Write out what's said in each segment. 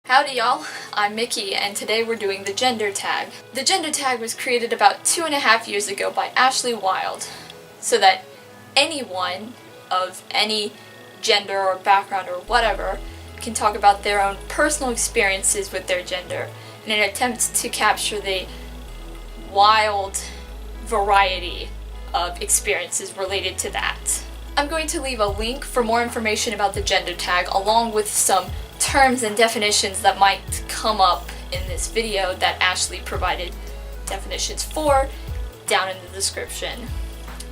Howdy y'all, I'm Mickey and today we're doing the gender tag. The gender tag was created about 2.5 years ago by Ashley Wilde so that anyone of any gender or background or whatever can talk about their own personal experiences with their gender in an attempt to capture the wild variety of experiences related to that. I'm going to leave a link for more information about the gender tag along with some terms and definitions that might come up in this video that Ashley provided definitions for down in the description.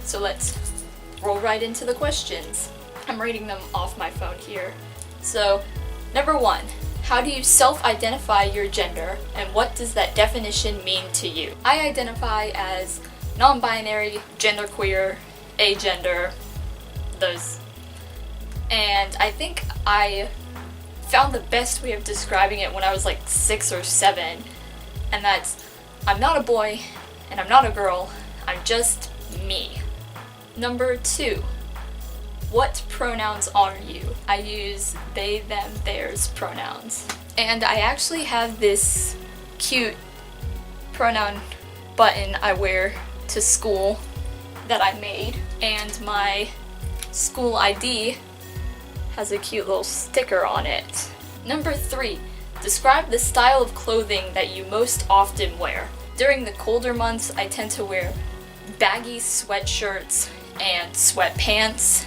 So let's roll right into the questions. I'm reading them off my phone here. So, number 1, how do you self-identify your gender and what does that definition mean to you? I identify as non-binary, genderqueer, agender, those. And I think I found the best way of describing it when I was like 6 or 7, and that's I'm not a boy and I'm not a girl, I'm just me. Number 2, what pronouns honor you? I use they, them, theirs pronouns. And I actually have this cute pronoun button I wear to school that I made, and my school ID has a cute little sticker on it. Number 3, describe the style of clothing that you most often wear. During the colder months, I tend to wear baggy sweatshirts and sweatpants,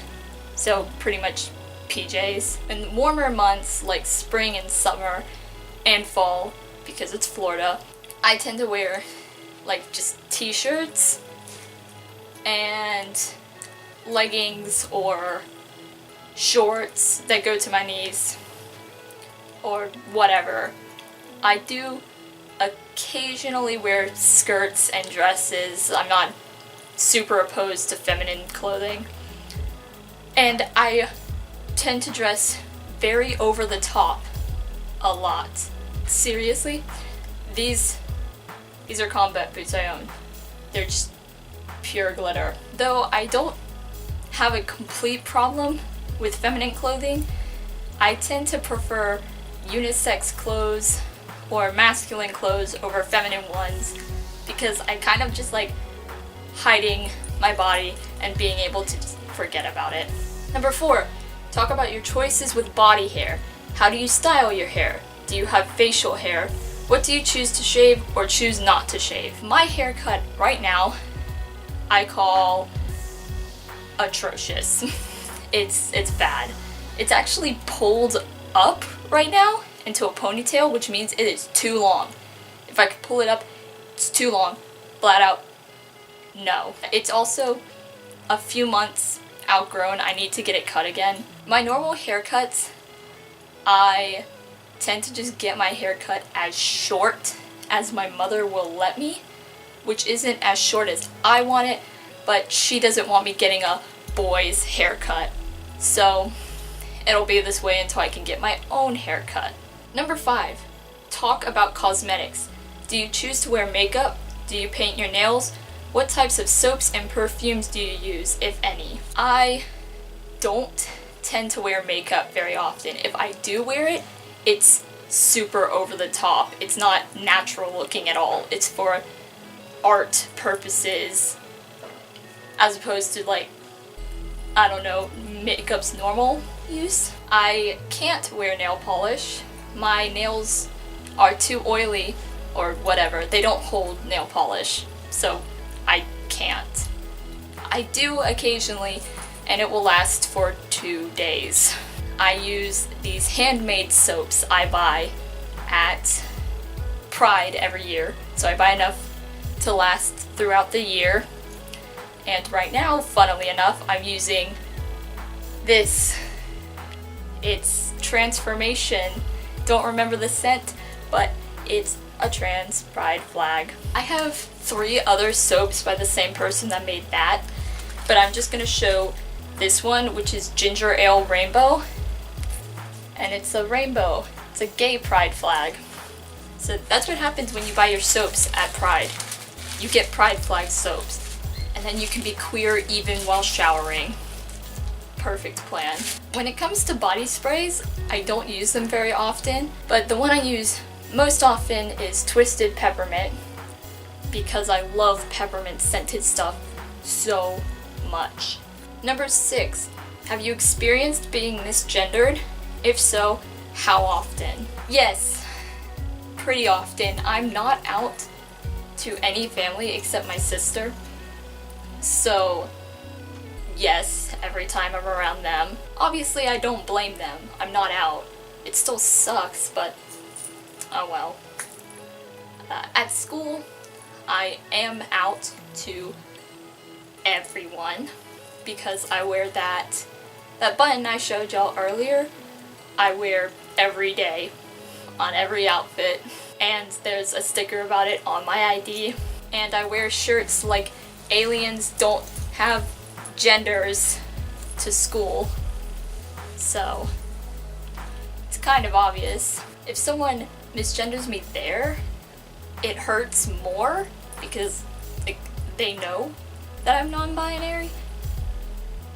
so pretty much PJs. In warmer months like spring and summer and fall, because it's Florida, I tend to wear like just t-shirts and leggings or shorts that go to my knees or whatever. I do occasionally wear skirts and dresses. I'm not super opposed to feminine clothing. And I tend to dress very over the top a lot. Seriously, these are combat boots I own. They're just pure glitter. Though I don't have a complete problem with feminine clothing, I tend to prefer unisex clothes or masculine clothes over feminine ones because I kind of just like hiding my body and being able to just forget about it. Number 4, talk about your choices with body hair. How do you style your hair? Do you have facial hair? What do you choose to shave or choose not to shave? My haircut right now I call atrocious. It's bad. It's actually pulled up right now into a ponytail, which means it is too long. If I could pull it up, it's too long. Flat out, no. It's also a few months outgrown. I need to get it cut again. My normal haircuts, I tend to just get my hair cut as short as my mother will let me, which isn't as short as I want it, but she doesn't want me getting a boy's haircut. So it'll be this way until I can get my own haircut. Number 5, talk about cosmetics. Do you choose to wear makeup? Do you paint your nails? What types of soaps and perfumes do you use, if any? I don't tend to wear makeup very often. If I do wear it, it's super over the top. It's not natural looking at all. It's for art purposes as opposed to like, I don't know, makeup's normal use. I can't wear nail polish. My nails are too oily or whatever. They don't hold nail polish, so I can't. I do occasionally, and it will last for 2 days. I use these handmade soaps I buy at Pride every year, so I buy enough to last throughout the year. And right now, funnily enough, I'm using this. It's Transformation. Don't remember the scent, but it's a trans pride flag. I have 3 other soaps by the same person that made that, but I'm just gonna show this one, which is Ginger Ale Rainbow. And it's a rainbow. It's a gay pride flag. So that's what happens when you buy your soaps at Pride. You get pride flag soaps. And then you can be queer even while showering. perfect plan. When it comes to body sprays, I don't use them very often, but the one I use most often is Twisted Peppermint because I love peppermint scented stuff so much. Number 6, have you experienced being misgendered? If so, how often? Yes, pretty often. I'm not out to any family except my sister. So, yes, every time I'm around them. Obviously, I don't blame them. I'm not out. It still sucks, but oh well. At school, I am out to everyone because I wear that button I showed y'all earlier. I wear every day on every outfit, and there's a sticker about it on my ID, and I wear shirts like aliens don't have genders to school, so it's kind of obvious. If someone misgenders me there, it hurts more because they know that I'm non-binary,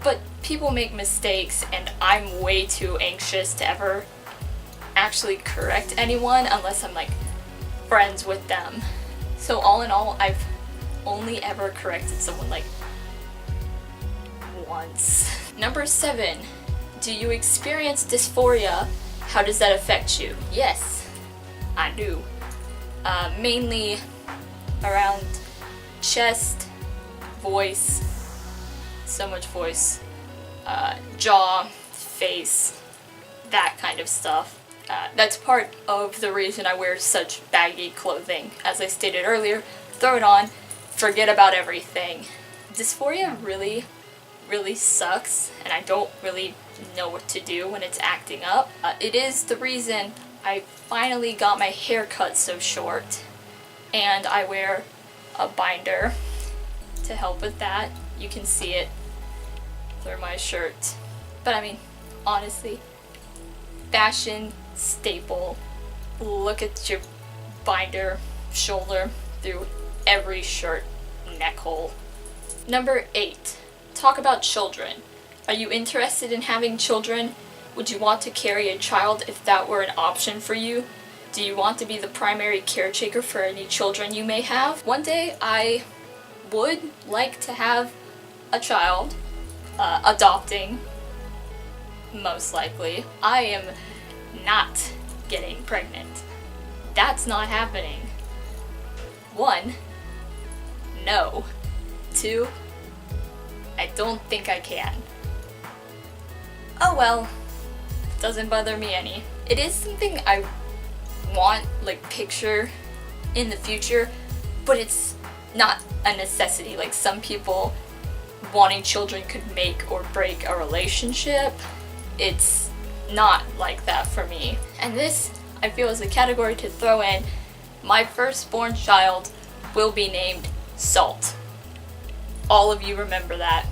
but people make mistakes and I'm way too anxious to ever actually correct anyone unless I'm like friends with them. So all in all, I've only ever corrected someone like once. Number 7, do you experience dysphoria? How does that affect you? Yes, I do. Mainly around chest, voice, so much voice, jaw, face, that kind of stuff. That's part of the reason I wear such baggy clothing. As I stated earlier, throw it on, forget about everything. Dysphoria really, really sucks, and I don't really know what to do when it's acting up. It is the reason I finally got my hair cut so short, and I wear a binder to help with that. You can see it through my shirt. But I mean, honestly, fashion staple. Look at your binder shoulder through every shirt neck hole. Number 8, talk about children. Are you interested in having children? Would you want to carry a child if that were an option for you? Do you want to be the primary caretaker for any children you may have? One day I would like to have a child, adopting, most likely. I am not getting pregnant. That's not happening. 1, no. 2, I don't think I can. Oh well, doesn't bother me any. It is something I want, like, picture in the future, but it's not a necessity. Like, some people wanting children could make or break a relationship. It's not like that for me. And this, I feel, is a category to throw in. My firstborn child will be named Salt. All of you remember that.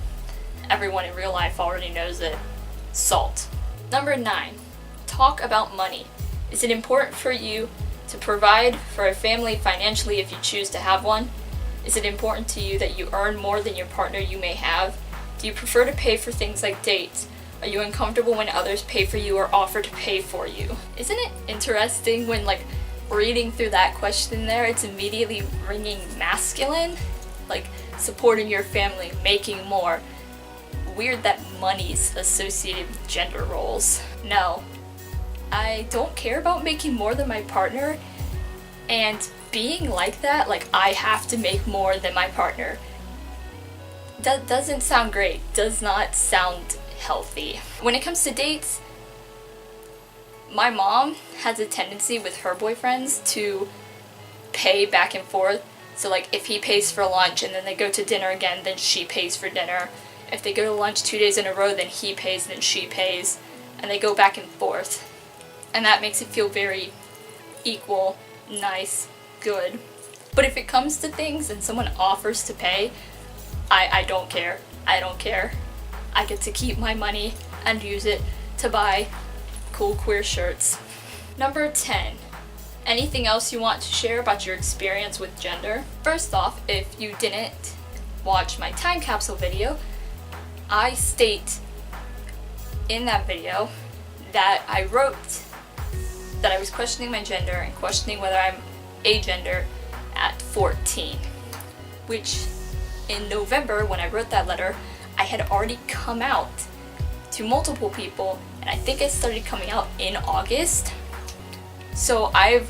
Everyone in real life already knows it. Salt. Number 9, talk about money. Is it important for you to provide for a family financially if you choose to have one? Is it important to you that you earn more than your partner you may have? Do you prefer to pay for things like dates? Are you uncomfortable when others pay for you or offer to pay for you? Isn't it interesting when, like, reading through that question there, it's immediately ringing masculine? Like, supporting your family, making more. Weird that money's associated with gender roles. No, I don't care about making more than my partner, and being like that, like I have to make more than my partner, that doesn't sound great, does not sound healthy. When it comes to dates, my mom has a tendency with her boyfriends to pay back and forth. So like if he pays for lunch and then they go to dinner again, then she pays for dinner. If they go to lunch 2 days in a row, then he pays, then she pays, and they go back and forth. And that makes it feel very equal, nice, good. But if it comes to things and someone offers to pay, I don't care. I don't care. I get to keep my money and use it to buy cool queer shirts. Number 10. Anything else you want to share about your experience with gender? First off, if you didn't watch my time capsule video, I state in that video that I wrote that I was questioning my gender and questioning whether I'm agender at 14, which in November, when I wrote that letter, I had already come out to multiple people, and I think it started coming out in August. So I've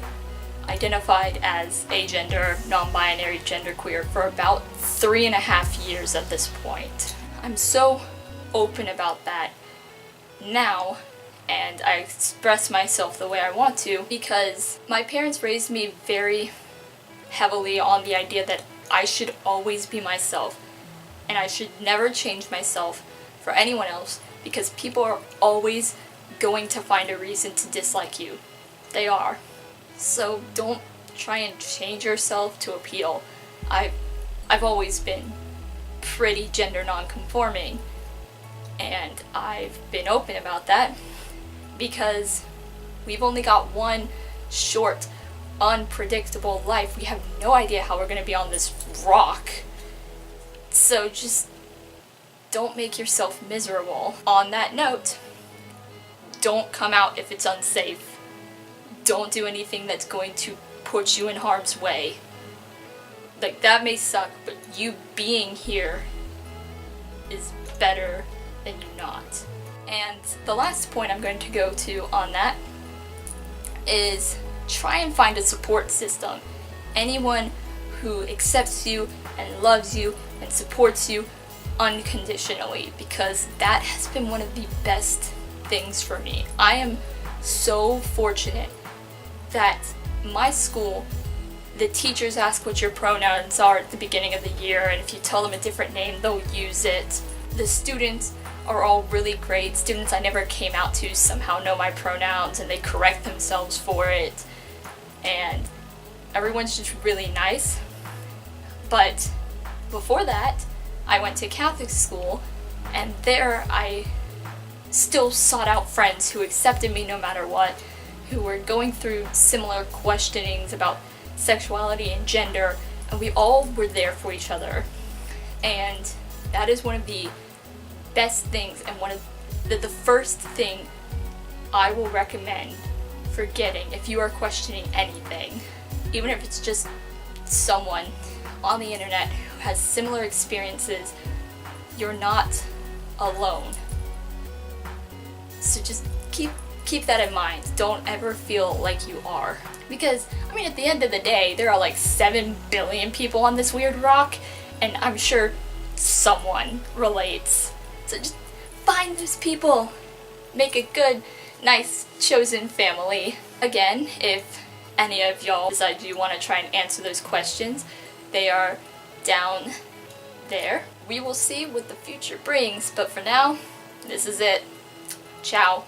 identified as agender, non-binary, genderqueer for about 3.5 years at this point. I'm so open about that now, and I express myself the way I want to because my parents raised me very heavily on the idea that I should always be myself and I should never change myself for anyone else because people are always going to find a reason to dislike you. They are. So don't try and change yourself to appeal. I've always been pretty gender non-conforming, and I've been open about that because we've only got one short, unpredictable life. We have no idea how we're going to be on this rock. So just don't make yourself miserable. On that note, don't come out if it's unsafe. Don't do anything that's going to put you in harm's way. Like, that may suck, but you being here is better than you not. And the last point I'm going to go to on that is try and find a support system. Anyone who accepts you and loves you and supports you unconditionally, because that has been one of the best things for me. I am so fortunate that my school, the teachers ask what your pronouns are at the beginning of the year, and if you tell them a different name, they'll use it. The students are all really great. Students I never came out to somehow know my pronouns, and they correct themselves for it. And everyone's just really nice. But before that, I went to Catholic school, and there I still sought out friends who accepted me no matter what, who were going through similar questionings about sexuality and gender, and we all were there for each other. And that is one of the best things, and one of the first thing I will recommend for getting if you are questioning anything, even if it's just someone on the internet who has similar experiences. You're not alone. So just keep that in mind. Don't ever feel like you are. Because, I mean, at the end of the day, there are like 7 billion people on this weird rock, and I'm sure someone relates. So just find those people. Make a good, nice, chosen family. Again, if any of y'all decide you want to try and answer those questions, they are down there. We will see what the future brings, but for now, this is it. Ciao.